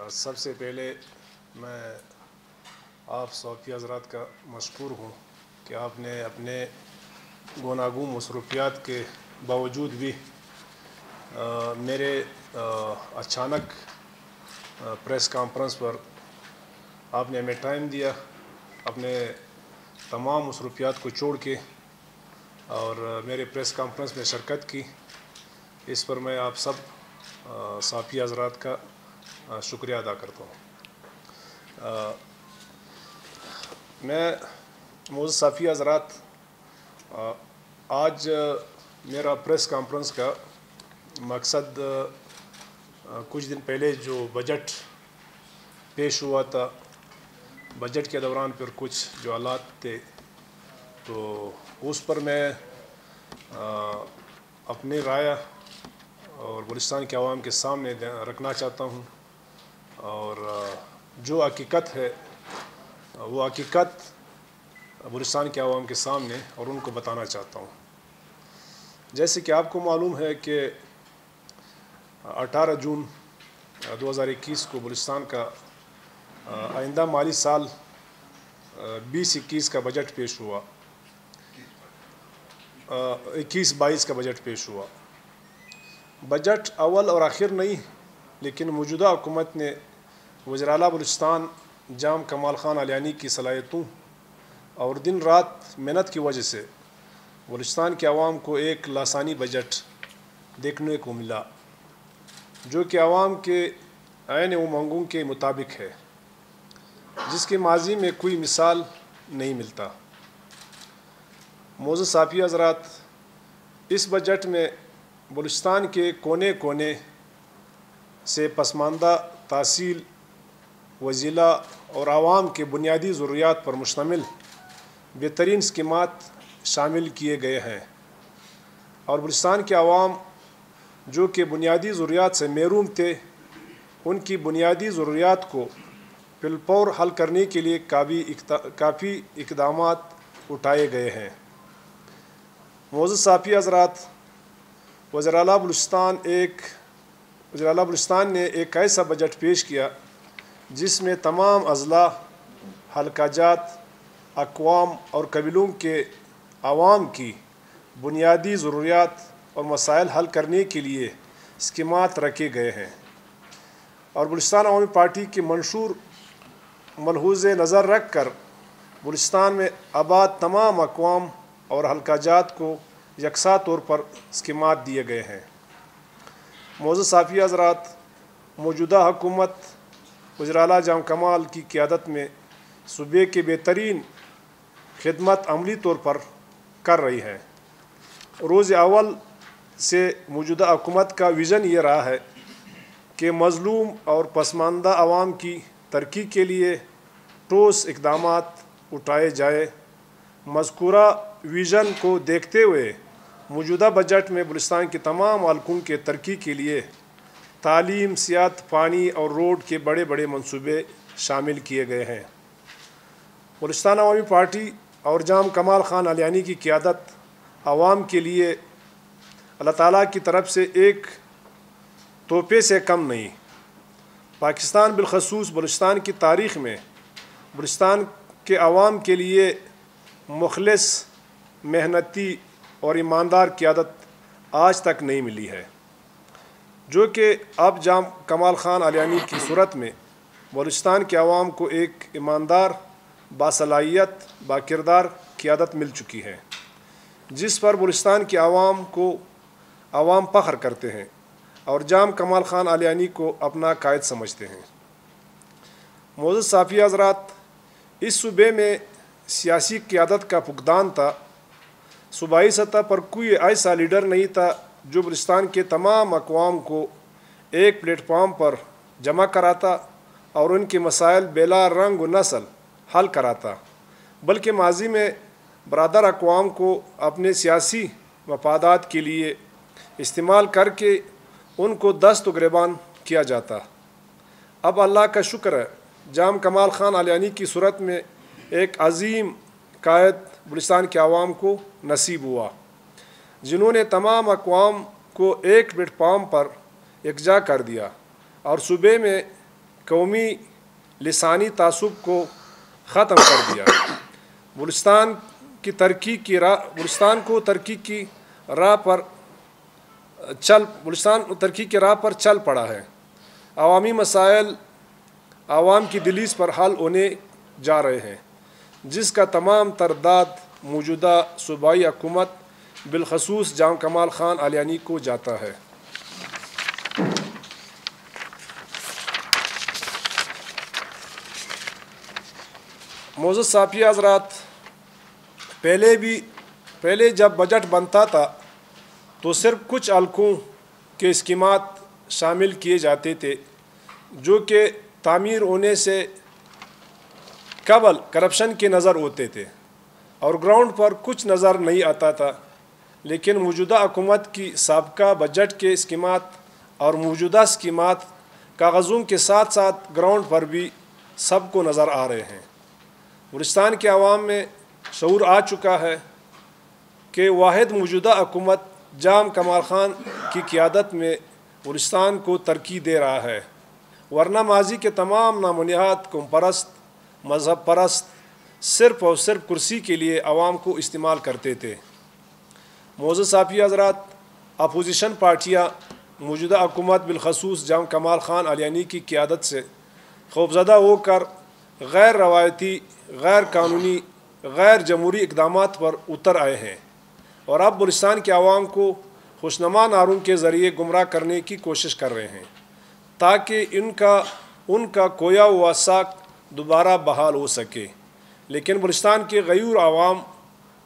سب سے پہلے میں آپ صوفی حضرات کا مشکور ہوں کہ آپ نے اپنے گوناگون مصروفیات کے باوجود بھی میرے اچانک پریس کانفرنس پر آپ نے ہمیں ٹائم دیا، اپنے تمام مصروفیات کو چھوڑ کے اور میرے پریس کانفرنس میں شرکت کی۔ اس پر میں آپ سب صوفی حضرات کا شکریہ ادا کرتا ہوں۔ میں معزز صوفی حضرات، آج میرا پریس کانفرنس کا مقصد کچھ دن پہلے جو بجٹ پیش ہوا تھا، بجٹ کے دوران پھر کچھ جو حالات تھے تو اس پر میں اپنی رائے اور بلوچستان کے عوام کے سامنے رکھنا چاہتا ہوں، اور جو حقیقت ہے وہ حقیقت بلوچستان کے عوام کے سامنے اور ان کو بتانا چاہتا ہوں۔ جیسے کہ آپ کو معلوم ہے کہ 18 جون 2021 کو بلوچستان کا آئندہ مالی سال 20-21 کا بجٹ پیش ہوا، 21-22 کا بجٹ پیش ہوا۔ بجٹ اول اور آخر نہیں، لیکن موجودہ حکومت نے وزیر اعلیٰ بلوچستان جام کمال خان علیانی کی صلاحیتوں اور دن رات محنت کی وجہ سے بلوچستان کے عوام کو ایک لاسانی بجٹ دیکھنے کو ملا، جو کہ عوام کے عین امنگوں کے مطابق ہے، جس کے ماضی میں کوئی مثال نہیں ملتا۔ معزز صوفی حضرات، اس بجٹ میں بلوچستان کے کونے کونے سے پسماندہ تحصیل و ضلع اور عوام کے بنیادی ضروریات پر مشتمل بہترین اسکیمات شامل کیے گئے ہیں، اور بلوچستان کے عوام جو کہ بنیادی ضروریات سے محروم تھے، ان کی بنیادی ضروریات کو بالفور حل کرنے کے لیے کافی اقدامات اٹھائے گئے ہیں۔ معزز صوفی حضرات، وزیر اعلیٰ بلوچستان نے ایک ایسا بجٹ پیش کیا جس میں تمام اضلاع، حلقہ جات، اقوام اور قبیلوں کے عوام کی بنیادی ضروریات اور مسائل حل کرنے کے لیے اسکیمات رکھے گئے ہیں، اور بلوچستان عوامی پارٹی کے منشور ملحوظ نظر رکھ کر بلوچستان میں آباد تمام اقوام اور حلقہ جات کو یکساں طور پر اسکیمات دیے گئے ہیں۔ معزز صوفی حضرات، موجودہ حکومت وزیر اعلیٰ جام کمال کی قیادت میں صوبے کے بہترین خدمت عملی طور پر کر رہی ہے۔ روز اول سے موجودہ حکومت کا ویژن یہ رہا ہے کہ مظلوم اور پسماندہ عوام کی ترقی کے لیے ٹھوس اقدامات اٹھائے جائے۔ مذکورہ ویژن کو دیکھتے ہوئے موجودہ بجٹ میں بلوچستان کے تمام حلقوں کے ترقی کے لیے تعلیم، صحت، پانی اور روڈ کے بڑے بڑے منصوبے شامل کیے گئے ہیں۔ بلوچستان عوامی پارٹی اور جام کمال خان علیانی کی قیادت عوام کے لیے اللہ تعالیٰ کی طرف سے ایک تحفے سے کم نہیں۔ پاکستان بالخصوص بلوچستان کی تاریخ میں بلوچستان کے عوام کے لیے مخلص، محنتی اور ایماندار قیادت آج تک نہیں ملی ہے، جو کہ اب جام کمال خان علیانی کی صورت میں بلوچستان کے عوام کو ایک ایماندار، باصلاحیت، باکردار قیادت مل چکی ہے، جس پر بلوچستان کے عوام فخر کرتے ہیں اور جام کمال خان علیانی کو اپنا قائد سمجھتے ہیں۔ معزز صوفی حضرات، اس صوبے میں سیاسی قیادت کا فقدان تھا۔ صوبائی سطح پر کوئی ایسا لیڈر نہیں تھا جو بلوچستان کے تمام اقوام کو ایک پلیٹ فارم پر جمع کراتا اور ان کے مسائل بلا رنگ و نسل حل کراتا، بلکہ ماضی میں برادر اقوام کو اپنے سیاسی مفادات کے لیے استعمال کر کے ان کو دست و گریبان کیا جاتا۔ اب اللہ کا شکر ہے، جام کمال خان علیانی کی صورت میں ایک عظیم قائد بلوچستان کے عوام کو نصیب ہوا، جنہوں نے تمام اقوام کو ایک پلیٹ فارم پر یکجا کر دیا اور صوبے میں قومی لسانی تعصب کو ختم کر دیا، بلوچستان کو ترقی کی راہ پر چل پڑا ہے۔ عوامی مسائل عوام کی دلیز پر حل ہونے جا رہے ہیں، جس کا تمام ترداد موجودہ صوبائی حکومت بالخصوص جام کمال خان علیانی کو جاتا ہے۔ معزز صحافی حضرات، پہلے جب بجٹ بنتا تھا تو صرف کچھ حلقوں کے اسکیمات شامل کیے جاتے تھے جو کہ تعمیر ہونے سے قبل کرپشن کے نظر ہوتے تھے اور گراؤنڈ پر کچھ نظر نہیں آتا تھا، لیکن موجودہ حکومت کی سابقہ بجٹ کے اسکیمات اور موجودہ اسکیمات کاغذوں کے ساتھ ساتھ گراؤنڈ پر بھی سب کو نظر آ رہے ہیں۔ بلوچستان کے عوام میں شعور آ چکا ہے کہ واحد موجودہ حکومت جام کمال خان کی قیادت میں بلوچستان کو ترقی دے رہا ہے، ورنہ ماضی کے تمام نامنیہات قوم پرست مذہب پرست صرف اور صرف کرسی کے لیے عوام کو استعمال کرتے تھے۔ معزز صحافی حضرات، اپوزیشن پارٹیاں موجودہ حکومت بالخصوص جام کمال خان علیانی کی قیادت سے خوفزدہ ہو کر غیر روایتی، غیر قانونی، غیر جمہوری اقدامات پر اتر آئے ہیں اور اب بلوچستان کے عوام کو خوشنما نعروں کے ذریعے گمراہ کرنے کی کوشش کر رہے ہیں تاکہ ان کا کھویا ہوا ساکھ دوبارہ بحال ہو سکے۔ لیکن بلوچستان کے غیور عوام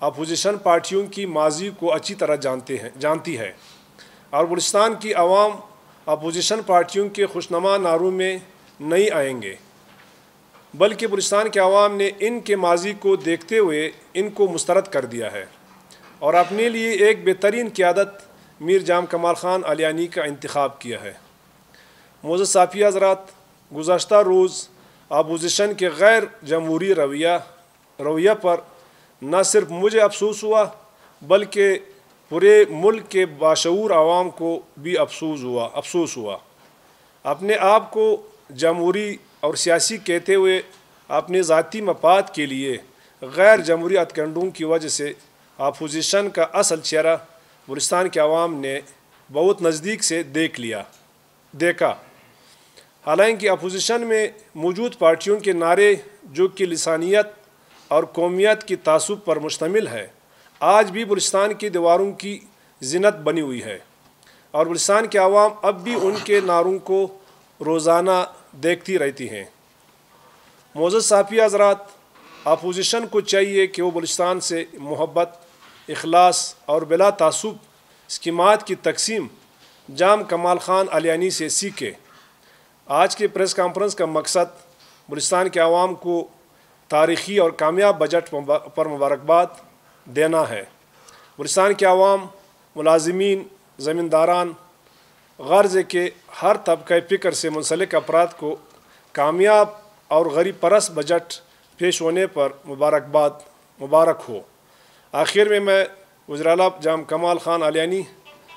اپوزیشن پارٹیوں کی ماضی کو اچھی طرح جانتی ہے اور بلوچستان کی عوام اپوزیشن پارٹیوں کے خوشنما نعروں میں نہیں آئیں گے، بلکہ بلوچستان کے عوام نے ان کے ماضی کو دیکھتے ہوئے ان کو مسترد کر دیا ہے اور اپنے لیے ایک بہترین قیادت میر جام کمال خان علیانی کا انتخاب کیا ہے۔ معزز صحافی حضرات، گزشتہ روز اپوزیشن کے غیر جمہوری رویہ پر نہ صرف مجھے افسوس ہوا بلکہ پورے ملک کے باشعور عوام کو بھی افسوس ہوا۔ اپنے آپ کو جمہوری اور سیاسی کہتے ہوئے اپنے ذاتی مفاد کے لیے غیر جمہوری ہتھ کنڈوں کی وجہ سے اپوزیشن کا اصل چہرہ بلوچستان کے عوام نے بہت نزدیک سے دیکھا۔ حالانکہ اپوزیشن میں موجود پارٹیوں کے نعرے جو کہ لسانیت اور قومیت کی تعصب پر مشتمل ہے، آج بھی بلوچستان کی دیواروں کی زینت بنی ہوئی ہے اور بلوچستان کے عوام اب بھی ان کے نعروں کو روزانہ دیکھتی رہتی ہیں۔ معزز صحافی حضرات، اپوزیشن کو چاہیے کہ وہ بلوچستان سے محبت، اخلاص اور بلا تعصب اسکیمات کی تقسیم جام کمال خان علیانی سے سیکھے۔ آج کے پریس کانفرنس کا مقصد بلوچستان کے عوام کو تاریخی اور کامیاب بجٹ پر مبارکباد دینا ہے۔ بلوچستان کے عوام، ملازمین، زمینداران، غرض کے ہر طبقہ فکر سے منسلک افراد کو کامیاب اور غریب پرست بجٹ پیش ہونے پر مبارک ہو۔ آخر میں وزیر اعلیٰ جام کمال خان علیانی،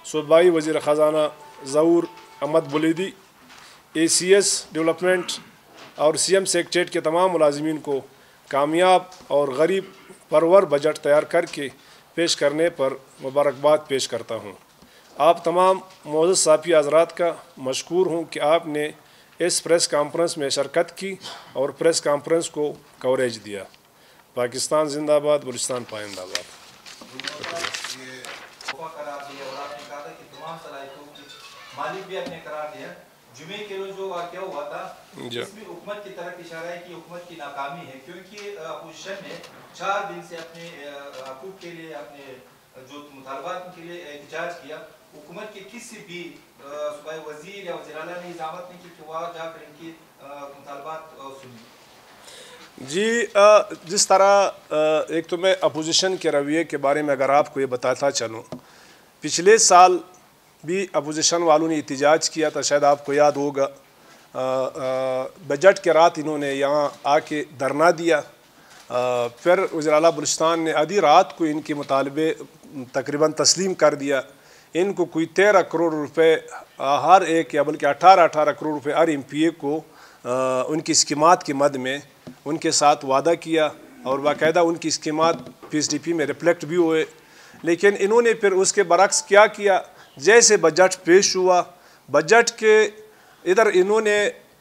صوبائی وزیر خزانہ ظہور احمد بلیدی، ACS ڈیولپمنٹ اور CM سیکریٹریٹ کے تمام ملازمین کو کامیاب اور غریب پرور بجٹ تیار کر کے پیش کرنے پر مبارکباد پیش کرتا ہوں۔ آپ تمام معزز صحافی حضرات کا مشکور ہوں کہ آپ نے اس پریس کانفرنس میں شرکت کی اور پریس کانفرنس کو کوریج دیا۔ پاکستان زندہ باد، بلوچستان پائندہ باد۔ مالک بھی اپنے قرار دیا۔ جمعے کے روز جو واقعہ ہوا تھا اس میں حکومت کی طرف اشارہ ہے کہ حکومت کی ناکامی ہے، کیونکہ اپوزیشن نے 4 دن سے اپنے حقوق کے لیے، اپنے جو مطالبات کے لیے احتجاج کیا۔ حکومت کے کسی بھی صوبائی وزیر یا وزیر اعلیٰ نے اجازت نہیں کی کہ وہاں جا کر ان کی مطالبات سنیں۔ جی، جس طرح ایک تو میں اپوزیشن کے رویے کے بارے میں اگر آپ کو یہ بتاتا چلوں، پچھلے سال بھی اپوزیشن والوں نے احتجاج کیا تھا، شاید آپ کو یاد ہوگا۔ بجٹ کے رات انہوں نے یہاں آ کے دھرنا دیا، پھر وزیر اعلیٰ بلوچستان نے آدھی رات کو ان کے مطالبے تقریباً تسلیم کر دیا۔ ان کو کوئی 13 کروڑ روپے ہر ایک، یا بلکہ 18 کروڑ روپے ہر MP کو ان کی اسکیمات کی مد میں ان کے ساتھ وعدہ کیا اور باقاعدہ ان کی اسکیمات PSDP میں ریفلیکٹ بھی ہوئے، لیکن انہوں نے پھر اس کے برعکس کیا کیا، جیسے بجٹ پیش ہوا بجٹ کے ادھر انہوں نے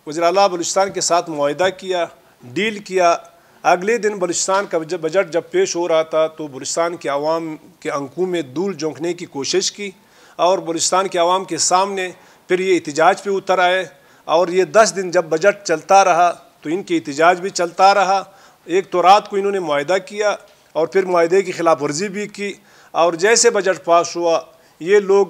وزیر اعلیٰ بلوچستان کے ساتھ معاہدہ کیا، ڈیل کیا، اگلے دن بلوچستان کا بجٹ جب پیش ہو رہا تھا تو بلوچستان کے عوام کے آنکھوں میں دھول جھونکنے کی کوشش کی اور بلوچستان کے عوام کے سامنے پھر یہ احتجاج پہ اتر آئے، اور یہ 10 دن جب بجٹ چلتا رہا تو ان کی احتجاج بھی چلتا رہا۔ ایک تو رات کو انہوں نے معاہدہ کیا اور پھر معاہدے کی خلاف ورزی بھی کی، اور جیسے بجٹ پاس ہوا یہ لوگ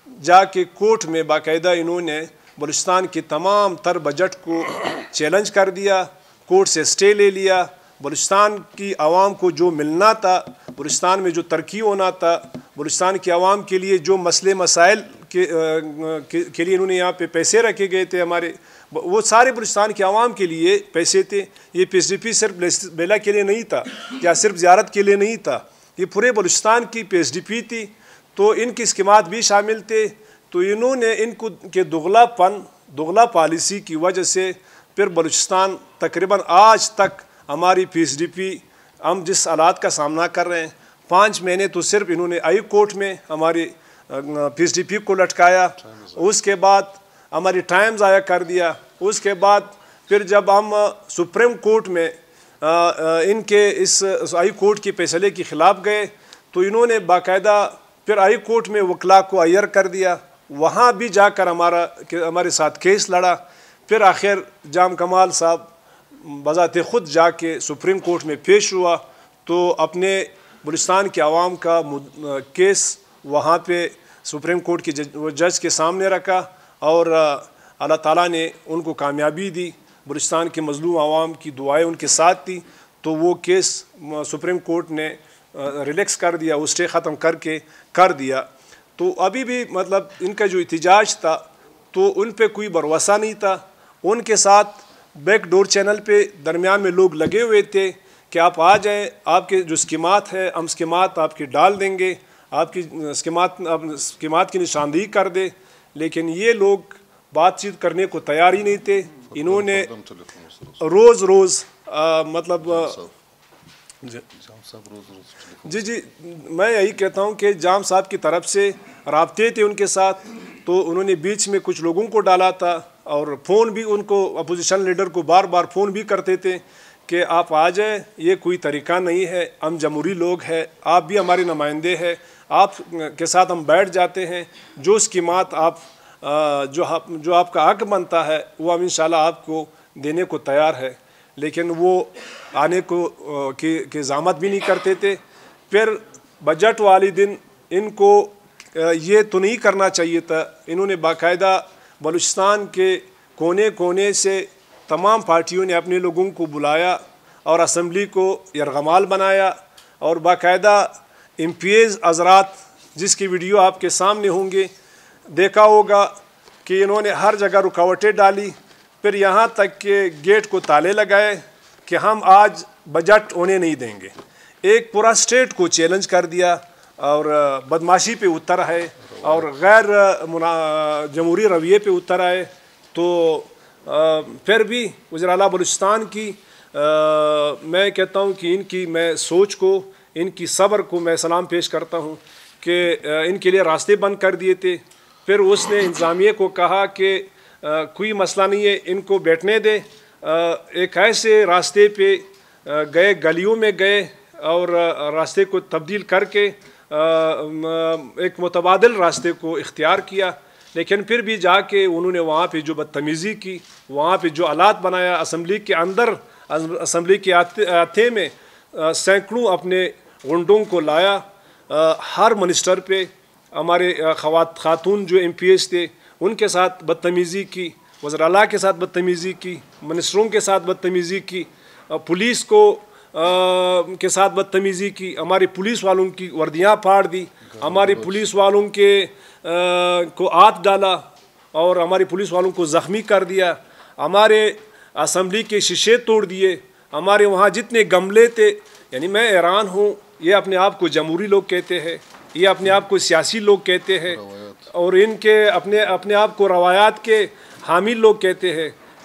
جا کے کورٹ میں باقاعدہ انہوں نے بلوچستان کے تمام تر بجٹ کو چیلنج کر دیا، کورٹ سے اسٹے لے لیا۔ بلوچستان کی عوام کو جو ملنا تھا، بلوچستان میں جو ترقی ہونا تھا، بلوچستان کی عوام کے لیے جو مسئلے مسائل کے لیے انہوں نے یہاں پہ پیسے رکھے گئے تھے ہمارے، وہ سارے بلوچستان کے عوام کے لیے پیسے تھے۔ یہ PSDP صرف بیلا کے لیے نہیں تھا یا صرف زیارت کے لیے نہیں تھا، یہ پورے بلوچستان کی PSDP تھی، تو ان کی اسکیمات بھی شامل تھے۔ تو انہوں نے ان کو کے دغلا پالیسی کی وجہ سے پھر بلوچستان تقریباً آج تک ہماری PSDP ہم جس حالات کا سامنا کر رہے ہیں، 5 مہینے تو صرف انہوں نے ہائی کورٹ میں ہماری PSDP کو لٹکایا، اس کے بعد ہماری ٹائم ضائع کر دیا، اس کے بعد پھر جب ہم سپریم کورٹ میں ان کے اس ہائی کورٹ کے فیصلے کے خلاف گئے تو انہوں نے باقاعدہ پھر ہائی کورٹ میں وکلا کو ہائر کر دیا، وہاں بھی جا کر ہمارے ساتھ کیس لڑا، پھر آخر جام کمال صاحب بذات خود جا کے سپریم کورٹ میں پیش ہوا تو اپنے بلوچستان کے عوام کا کیس وہاں پہ سپریم کورٹ کے جج کے سامنے رکھا اور اللہ تعالیٰ نے ان کو کامیابی دی۔ بلوچستان کے مظلوم عوام کی دعائیں ان کے ساتھ تھی، تو وہ کیس سپریم کورٹ نے ریلیکس کر دیا، اسٹے ختم کر دیا۔ تو ابھی بھی مطلب ان کا جو احتجاج تھا تو ان پہ کوئی بھروسہ نہیں تھا، ان کے ساتھ بیک ڈور چینل پہ درمیان میں لوگ لگے ہوئے تھے کہ آپ آ جائیں، آپ کے جو اسکیمات ہیں ہم اسکیمات آپ کی ڈال دیں گے، آپ کی اسکیمات کی نشاندہی کر دیں، لیکن یہ لوگ بات چیت کرنے کو تیار ہی نہیں تھے۔ انہوں نے روز مطلب جی میں یہی کہتا ہوں کہ جام صاحب کی طرف سے رابطے تھے ان کے ساتھ، تو انہوں نے بیچ میں کچھ لوگوں کو ڈالا تھا اور فون بھی ان کو اپوزیشن لیڈر کو بار بار فون بھی کرتے تھے کہ آپ آ جائیں، یہ کوئی طریقہ نہیں ہے، ہم جمہوری لوگ ہیں، آپ بھی ہمارے نمائندے ہیں، آپ کے ساتھ ہم بیٹھ جاتے ہیں، جو اسکیمات جو آپ کا حق بنتا ہے وہ ہم انشاءاللہ آپ کو دینے کو تیار ہے، لیکن وہ آنے کو کی زحمت بھی نہیں کرتے تھے۔ پھر بجٹ والی دن ان کو یہ تو نہیں کرنا چاہیے تھا، انہوں نے باقاعدہ بلوچستان کے کونے کونے سے تمام پارٹیوں نے اپنے لوگوں کو بلایا اور اسمبلی کو یرغمال بنایا، اور باقاعدہ MPs حضرات جس کی ویڈیو آپ کے سامنے ہوں گے دیکھا ہوگا کہ انہوں نے ہر جگہ رکاوٹیں ڈالی، پھر یہاں تک کہ گیٹ کو تالے لگائے کہ ہم آج بجٹ ہونے نہیں دیں گے، ایک پورا اسٹیٹ کو چیلنج کر دیا اور بدماشی پہ اتر آئے اور غیر جمہوری رویے پہ اتر آئے۔ تو پھر بھی وزیر اعلیٰ بلوچستان کی میں کہتا ہوں کہ ان کی میں سوچ کو، ان کی صبر کو میں سلام پیش کرتا ہوں کہ ان کے لیے راستے بند کر دیے تھے۔ پھر اس نے انتظامیہ کو کہا کہ کوئی مسئلہ نہیں ہے، ان کو بیٹھنے دے، ایک ایسے راستے پہ گئے، گلیوں میں گئے اور راستے کو تبدیل کر کے ایک متبادل راستے کو اختیار کیا، لیکن پھر بھی جا کے انہوں نے وہاں پہ جو بدتمیزی کی، وہاں پہ جو آلات بنایا، اسمبلی کے اندر، اسمبلی کے آتے میں سینکڑوں اپنے غنڈوں کو لایا، ہر منسٹر پہ ہمارے خاتون جو MPs تھے ان کے ساتھ بدتمیزی کی، وزیر اعلیٰ کے ساتھ بدتمیزی کی، منسٹروں کے ساتھ بدتمیزی کی، پولیس کو کے ساتھ بدتمیزی کی، ہماری پولیس والوں کی وردیاں پھاڑ دی، ہماری پولیس والوں کو ہاتھ ڈالا اور ہماری پولیس والوں کو زخمی کر دیا، ہمارے اسمبلی کے شیشے توڑ دیے، ہمارے وہاں جتنے گملے تھے، یعنی میں حیران ہوں، یہ اپنے آپ کو جمہوری لوگ کہتے ہیں، یہ اپنے آپ کو سیاسی لوگ کہتے ہیں اور ان کے اپنے آپ کو روایات کے حامی لوگ کہتے ہیں،